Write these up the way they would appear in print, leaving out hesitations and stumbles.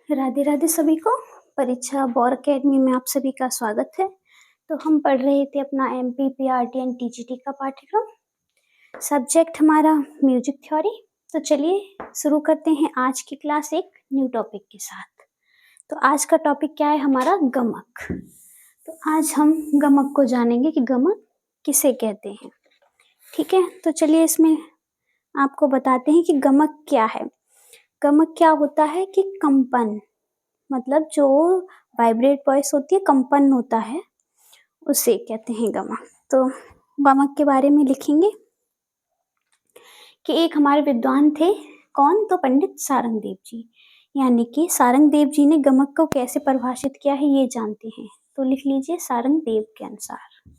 राधे राधे सभी को। परीक्षा बौर अकेडमी में आप सभी का स्वागत है। तो हम पढ़ रहे थे अपना एमपी आरटी एंड टीजीटी का पाठ्यक्रम। सब्जेक्ट हमारा म्यूजिक थ्योरी। तो चलिए शुरू करते हैं आज की क्लास एक न्यू टॉपिक के साथ। तो आज का टॉपिक क्या है हमारा? गमक। तो आज हम गमक को जानेंगे कि गमक किसे कहते हैं। ठीक है, तो चलिए इसमें आपको बताते हैं कि गमक क्या है। गमक क्या होता है कि कंपन, मतलब जो वाइब्रेट वॉइस होती है, कंपन होता है, उसे कहते हैं गमक। तो गमक के बारे में लिखेंगे कि एक हमारे विद्वान थे, कौन? तो पंडित सारंगदेव जी। यानी कि सारंगदेव जी ने गमक को कैसे परिभाषित किया है ये जानते हैं। तो लिख लीजिए सारंगदेव के अनुसार।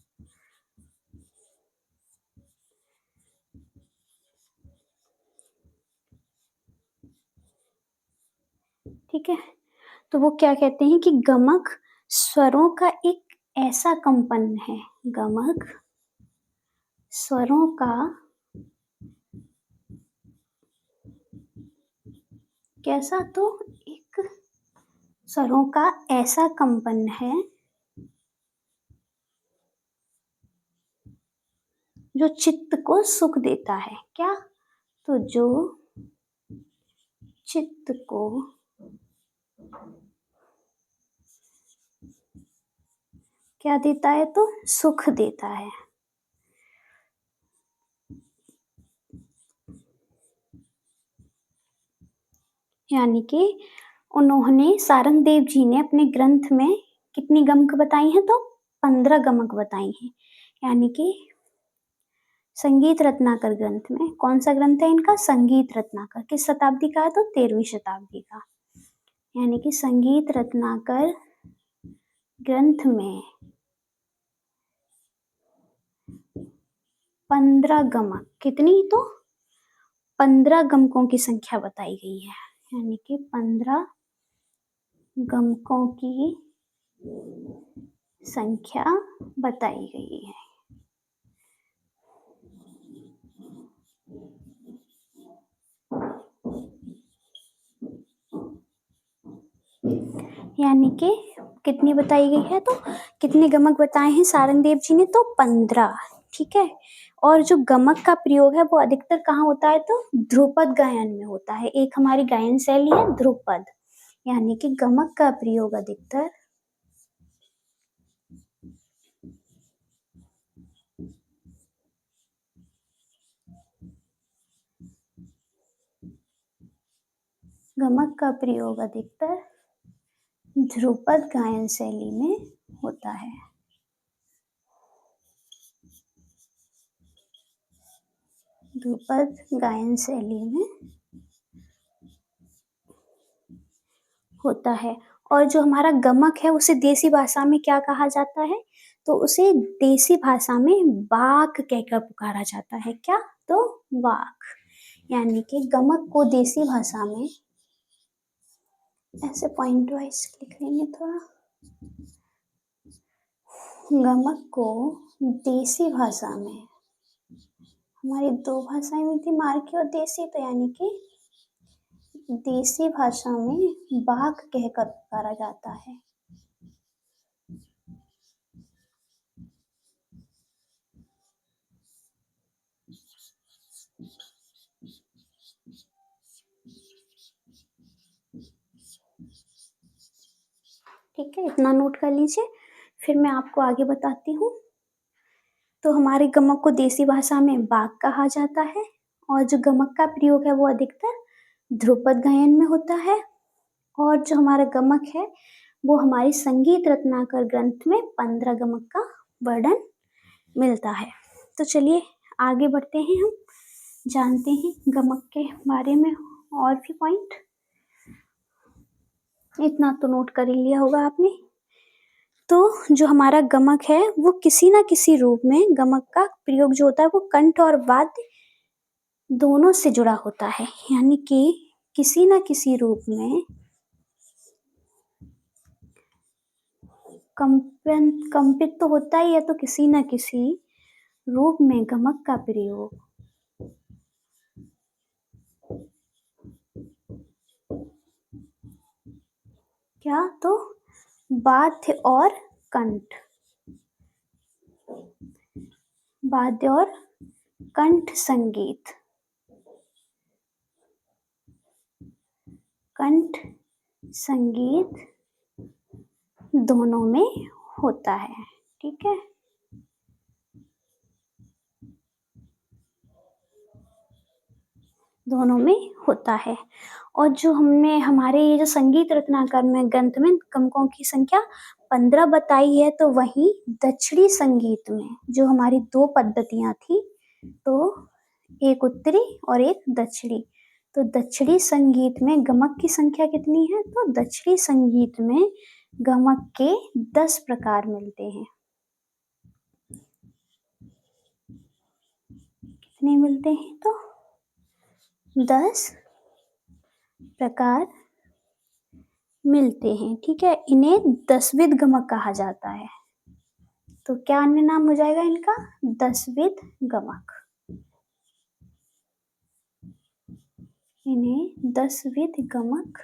ठीक है, तो वो क्या कहते हैं कि गमक स्वरों का एक ऐसा कंपन है। गमक स्वरों का कैसा? तो एक स्वरों का ऐसा कंपन है जो चित्त को सुख देता है। क्या? तो जो चित्त को क्या देता है? तो सुख देता है। यानी कि उन्होंने, सारंगदेव जी ने अपने ग्रंथ में कितनी गमक बताई हैं? तो 15 गमक बताई हैं। यानी कि संगीत रत्नाकर ग्रंथ में, कौन सा ग्रंथ है इनका? संगीत रत्नाकर। किस शताब्दी का है? तो 13वीं शताब्दी का। यानी कि संगीत रत्नाकर ग्रंथ में 15 गमक, कितनी? तो 15 गमकों की संख्या बताई गई है। यानी कि 15 गमकों की संख्या बताई गई है। यानी कि कितनी बताई गई है? तो कितने गमक बताए हैं सारंगदेव जी ने? तो 15। ठीक है, और जो गमक का प्रयोग है वो अधिकतर कहाँ होता है? तो ध्रुपद गायन में होता है। एक हमारी गायन शैली है ध्रुपद। यानी कि गमक का प्रयोग अधिकतर गमक का प्रयोग अधिकतर ध्रुपद गायन शैली में होता है। ध्रुपद गायन शैली में होता है। और जो हमारा गमक है उसे देसी भाषा में क्या कहा जाता है? तो उसे देसी भाषा में वाक कहकर पुकारा जाता है। क्या? तो वाक। यानी कि गमक को देसी भाषा में, ऐसे पॉइंट वाइज लिख लेंगे थोड़ा, गमक को देसी भाषा में, हमारी दो भाषाएं हुई थी, मारकी और देसी, तो यानी कि देसी भाषा में वाक कहकर पुकारा जाता है। ठीक है, इतना नोट कर लीजिए, फिर मैं आपको आगे बताती हूँ। तो हमारे गमक को देसी भाषा में वाक कहा जाता है, और जो गमक का प्रयोग है वो अधिकतर ध्रुपद गायन में होता है। और जो हमारा गमक है वो हमारी संगीत रत्नाकर ग्रंथ में 15 गमक का वर्णन मिलता है। तो चलिए आगे बढ़ते हैं, हम जानते हैं गमक के बारे में और भी पॉइंट। इतना तो नोट कर ही लिया होगा आपने। तो जो हमारा गमक है वो किसी ना किसी रूप में, गमक का प्रयोग जो होता है वो कंठ और वाद्य दोनों से जुड़ा होता है। यानी कि किसी ना किसी रूप में कंपित तो होता ही है, तो किसी ना किसी रूप में गमक का प्रयोग क्या? तो वाद्य और कंठ, वाद्य और कंठ संगीत, कंठ संगीत दोनों में होता है। ठीक है, दोनों में होता है। और जो हमने हमारे ये जो संगीत रत्नाकर में ग्रंथ में गमकों की संख्या 15 बताई है, तो वहीं दक्षिणी संगीत में जो हमारी 2 पद्धतियां थी, तो एक उत्तरी और एक दक्षिणी, तो दक्षिणी संगीत में गमक की संख्या कितनी है? तो दक्षिणी संगीत में गमक के 10 प्रकार मिलते हैं। कितने मिलते हैं? तो 10 प्रकार मिलते हैं। ठीक है, इन्हें 10विध गमक कहा जाता है। तो क्या अन्य नाम हो जाएगा इनका? 10विध गमक। इन्हें 10विध गमक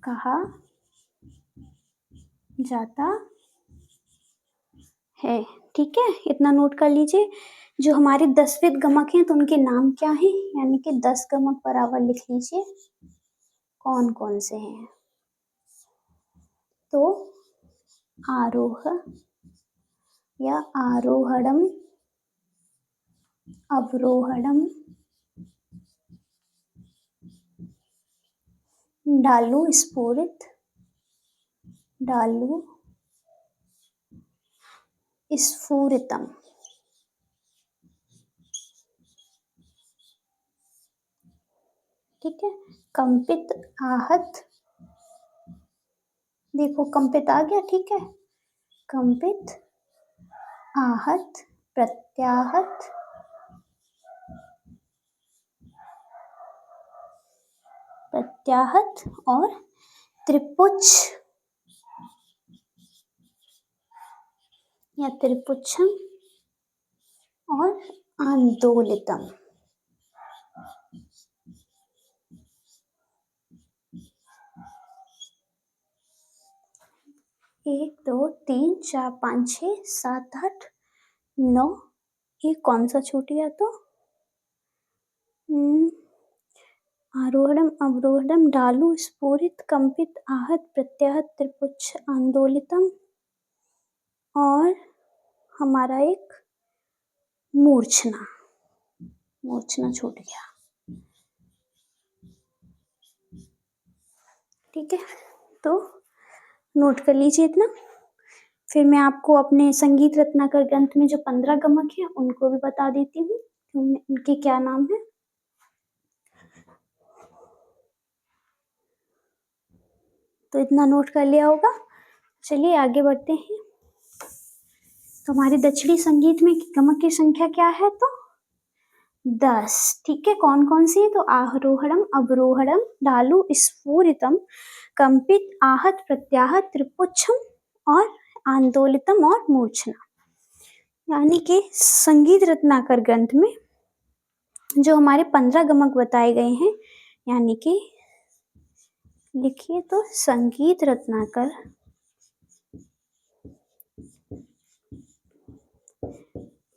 कहा जाता है। ठीक है, इतना नोट कर लीजिए। जो हमारे 10विध गमक हैं, तो उनके नाम क्या हैं? यानी कि 10 गमक बराबर लिख लीजिए कौन कौन से हैं। तो आरोह या आरोहणम, अवरोहणम, डालू स्फुरित, डालू स्फुरितम। ठीक है, कंपित आहत, देखो कंपित आ गया। ठीक है, कंपित आहत प्रत्याहत, प्रत्याहत और त्रिपुच्छ या त्रिपुच्छम और आंदोलितम। 1 2 3 4 5 6 7 8 9। ये कौन सा छूट गया? तो आरोहणम, अवरोहणम, डालू स्फुरित, कंपित आहत प्रत्याहत त्रिपुच्छ आंदोलितम, और हमारा एक मूर्छना, मूर्छना छूट गया। ठीक है, तो नोट कर लीजिए इतना। फिर मैं आपको अपने संगीत रत्नाकर ग्रंथ में जो 15 गमक हैं उनको भी बता देती हूँ, उनके क्या नाम है। तो इतना नोट कर लिया होगा। चलिए आगे बढ़ते हैं। तो हमारे दक्षिणी संगीत में गमक की संख्या क्या है? तो 10। ठीक है, कौन कौन सी है? तो आरोहणम, अवरोहणम, डालू स्फुरितम, कंपित आहत प्रत्याहत त्रिपुच्छम और आंदोलितम और मूर्छना। यानी कि संगीत रत्नाकर ग्रंथ में जो हमारे 15 गमक बताए गए हैं, यानी कि लिखिए तो संगीत रत्नाकर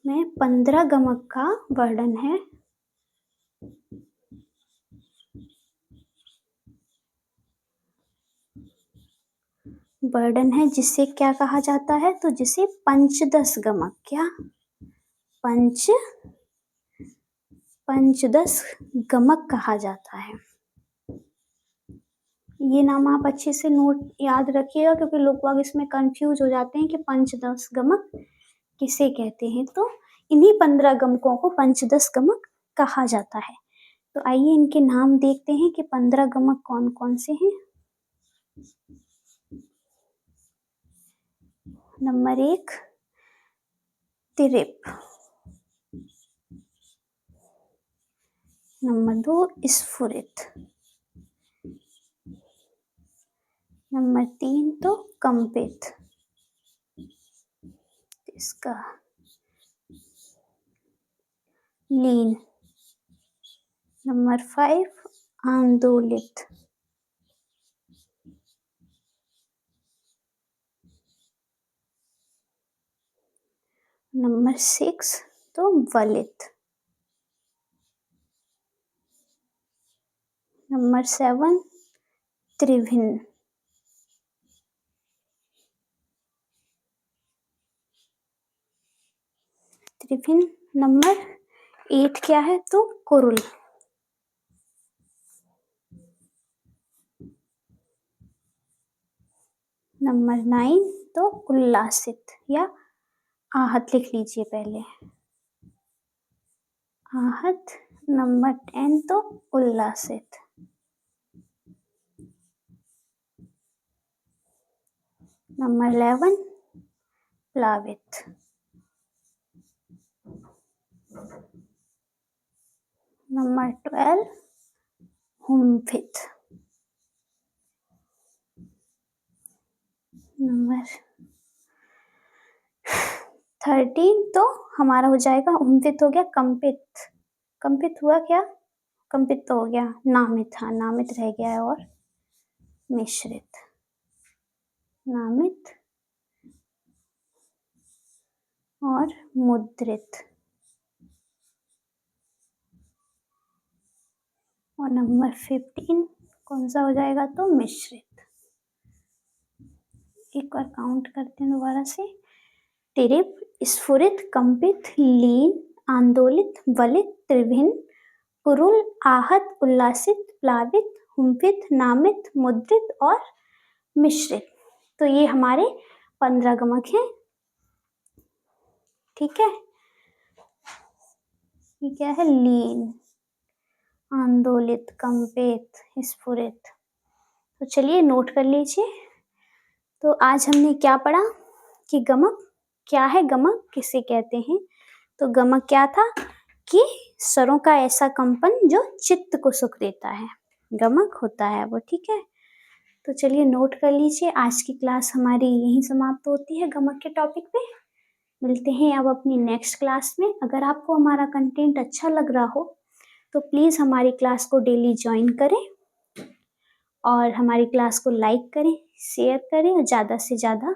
में 15 गमक का वर्णन है। वर्णन है जिसे क्या कहा जाता है? तो जिसे पंचदश गमक, क्या? पंचदश गमक कहा जाता है। ये नाम आप अच्छे से नोट याद रखिएगा, क्योंकि लोग बाग इसमें कंफ्यूज हो जाते हैं कि पंचदश गमक किसे कहते हैं। तो इन्हीं 15 गमकों को पंचदश गमक कहा जाता है। तो आइए इनके नाम देखते हैं कि 15 गमक कौन कौन से हैं। नंबर 1 तिरिप, नंबर 2 स्फुरित, नंबर 3 तो कंपित, इसका लीन, नंबर 5 आंदोलित, नंबर 6 तो वलित। नंबर 7 त्रिभिन्न। त्रिभिन्न। नंबर 8 क्या है तो कुरुल। नंबर 9 तो उल्लासित या आहत लिख लीजिए पहले, आहत। नंबर 10 तो उल्लासित। नंबर 11 प्लावित। नंबर 12 हुम्फित। नंबर 13 तो हमारा हो जाएगा, हुम्फित हो गया कंपित। कंपित हुआ क्या, कंपित तो हो गया, नामित। हाँ, नामित रह गया है। और मिश्रित, नामित और मुद्रित। और नंबर 15 कौन सा हो जाएगा तो मिश्रित। एक बार काउंट करते हैं दोबारा से। तिरिप, स्फुरित, कंपित, लीन, आंदोलित, वलित, त्रिभिन्न, कुरुल, आहत, उल्लासित, प्लावित, हुम्फित, नामित, मुद्रित और मिश्रित। तो ये हमारे 15 गमक हैं। ठीक है, ये क्या है, लीन, आंदोलित, कंपित, स्फुरित। तो चलिए नोट कर लीजिए। तो आज हमने क्या पढ़ा कि गमक क्या है, गमक किसे कहते हैं। तो गमक क्या था कि स्वरों का ऐसा कंपन जो चित्त को सुख देता है, गमक होता है वो। ठीक है, तो चलिए नोट कर लीजिए। आज की क्लास हमारी यहीं समाप्त होती है गमक के टॉपिक पे। मिलते हैं अब अपनी नेक्स्ट क्लास में। अगर आपको हमारा कंटेंट अच्छा लग रहा हो तो प्लीज़ हमारी क्लास को डेली ज्वाइन करें और हमारी क्लास को लाइक करें, शेयर करें और ज़्यादा से ज़्यादा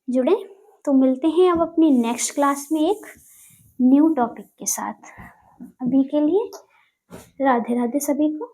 जुड़ें। तो मिलते हैं अब अपनी नेक्स्ट क्लास में एक न्यू टॉपिक के साथ। अभी के लिए राधे राधे सभी को।